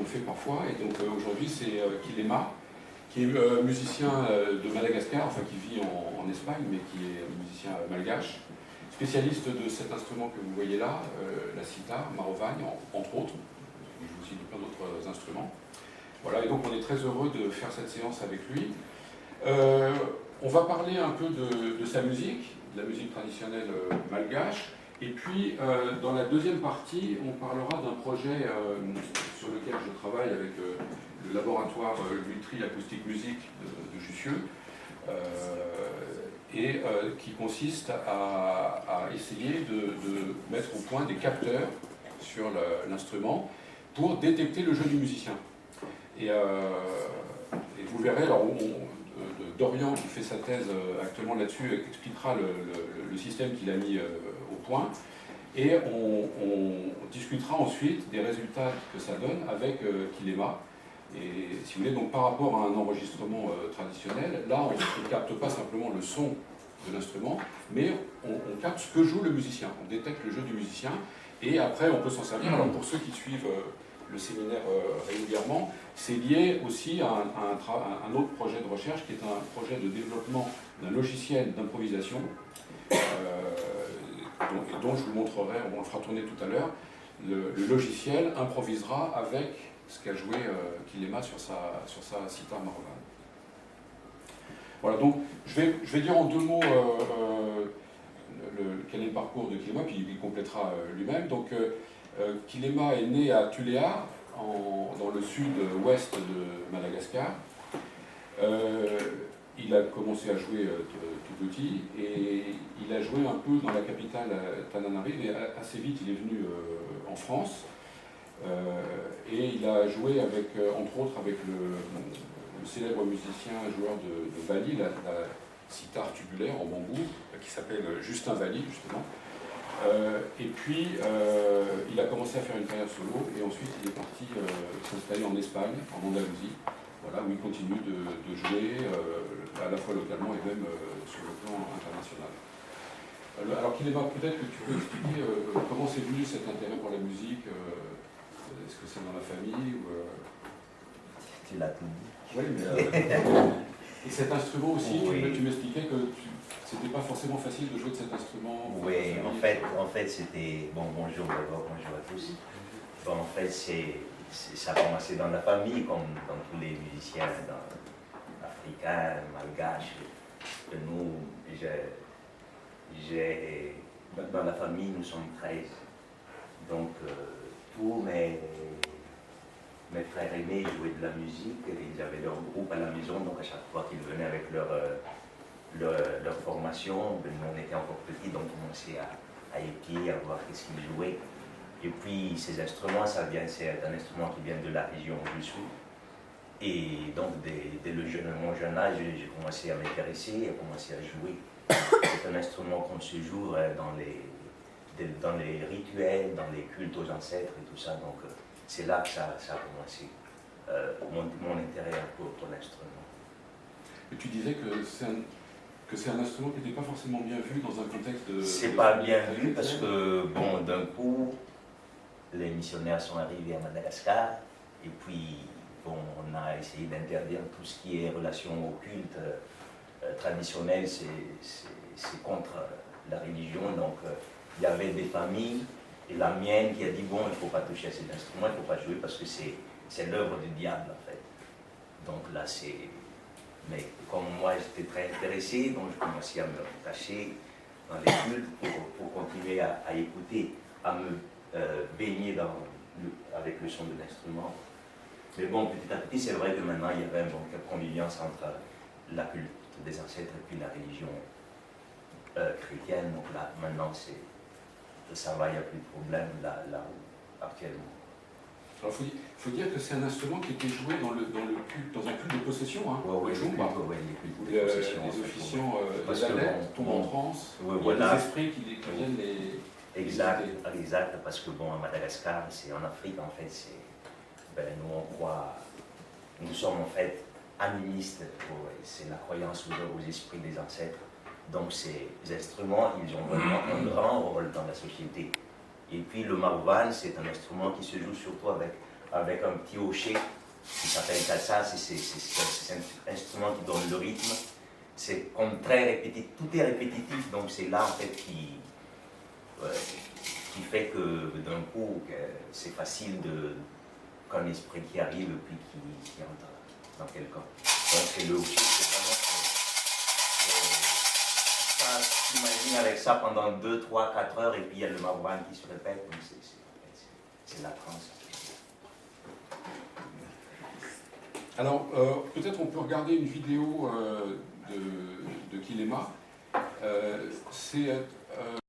le fait parfois. Et donc aujourd'hui, c'est Kilema, qui est musicien de Madagascar, enfin qui vit en Espagne, mais qui est musicien malgache, spécialiste de cet instrument que vous voyez là, la sitar, marovagne, entre autres. Il joue aussi de plein d'autres instruments. Voilà, et donc on est très heureux de faire cette séance avec lui. On va parler un peu de sa musique, de la musique traditionnelle malgache. Et puis, dans la deuxième partie, on parlera d'un projet sur lequel je travaille avec le laboratoire Lutherie Acoustique Musique de Jussieu, et qui consiste à essayer de mettre au point des capteurs sur l'instrument pour détecter le jeu du musicien. Et vous verrez, alors, Dorian, qui fait sa thèse actuellement là-dessus, expliquera le système qu'il a mis au point. Et on discutera ensuite des résultats que ça donne avec Kilema. Et si vous voulez, donc par rapport à un enregistrement traditionnel, là, on ne capte pas simplement le son de l'instrument, mais on capte ce que joue le musicien. On détecte le jeu du musicien. Et après, on peut s'en servir. Alors, pour ceux qui suivent le séminaire régulièrement, c'est lié aussi à un autre projet de recherche qui est un projet de développement d'un logiciel d'improvisation dont je vous montrerai, on le fera tourner tout à l'heure. Le logiciel improvisera avec ce qu'a joué Kilema sur sa sitar marovagne. Voilà, donc je vais dire en deux mots quel est le parcours de Kilema, puis il complétera lui-même. Donc Kilema est né à Tuléar, dans le sud-ouest de Madagascar. Il a commencé à jouer tout petit, et il a joué un peu dans la capitale Tananarive, et assez vite il est venu en France. Et il a joué entre autres avec le célèbre musicien joueur de Vali, la sitar tubulaire en bambou, qui s'appelle Justin Vali, justement. Et puis, il a commencé à faire une carrière solo, et ensuite il est parti s'installer en Espagne, en Andalousie, voilà, où il continue de jouer à la fois localement et même sur le plan international. Alors Kilema, peut-être que tu peux expliquer comment c'est venu cet intérêt pour la musique. Est-ce que c'est dans la famille ou, Tu l'as tout dit. Oui, mais et cet instrument aussi, oui. Tu m'expliquais que c'était pas forcément facile de jouer de cet instrument. Oui, en fait c'était... Bon, bonjour d'abord, bonjour à tous. Bon, en fait, ça a commencé dans la famille, comme dans tous les musiciens africains, malgaches. Nous, dans la famille, nous sommes 13. Donc, tous mes frères aînés jouaient de la musique, et ils avaient leur groupe à la maison, donc à chaque fois qu'ils venaient avec leur formation, nous on était encore petits, donc on commençait à épier, à voir qu'est-ce qu'ils jouaient. Et puis ces instruments, c'est un instrument qui vient de la région où je suis. Et donc dès mon jeune âge, j'ai commencé à m'intéresser, à commencer à jouer. C'est un instrument qu'on se joue dans les rituels, dans les cultes aux ancêtres et tout ça. Donc c'est là que ça a commencé, mon intérêt pour l'instrument. Et tu disais que c'est un instrument qui n'était pas forcément bien vu dans un contexte de... C'est pas bien vu parce que, bon, d'un coup, les missionnaires sont arrivés à Madagascar, et puis, bon, on a essayé d'interdire tout ce qui est relation au culte traditionnel, c'est contre la religion, donc il y avait des familles, et la mienne qui a dit, bon, il ne faut pas toucher à cet instrument, il ne faut pas jouer parce que c'est l'œuvre du diable, en fait. Donc là, c'est... Mais comme moi, j'étais très intéressé, donc je commençais à me rattacher dans les cultes pour continuer à écouter, à me baigner avec le son de l'instrument. Mais bon, petit à petit, c'est vrai que maintenant, il y avait une convivience entre la culte des ancêtres et puis la religion chrétienne. Donc là, maintenant, ça va, il n'y a plus de problème là où, actuellement. Alors, il faut dire que c'est un instrument qui était joué dans un culte de possession, hein, les cultes de possession. Les officiants, les adeptes tombent en transe, il y a des esprits qui viennent les... Exact, parce que bon, à Madagascar, c'est en Afrique, en fait, nous on croit, nous sommes en fait animistes, c'est la croyance aux esprits des ancêtres. Donc ces instruments, ils ont vraiment un grand rôle dans la société. Et puis le marovagne, c'est un instrument qui se joue surtout avec avec un petit hocher qui s'appelle Katsa, c'est un instrument qui donne le rythme. C'est comme très répétitif, tout est répétitif, donc c'est là en fait qui fait que d'un coup c'est facile qu'un esprit qui arrive et puis qui entre dans quelqu'un. Donc c'est le hocher, c'est vraiment ça, t'imagines avec ça pendant 2, 3, 4 heures et puis il y a le mabouane qui se répète, donc c'est la transe. Alors, peut-être on peut regarder une vidéo de Kilema. C'est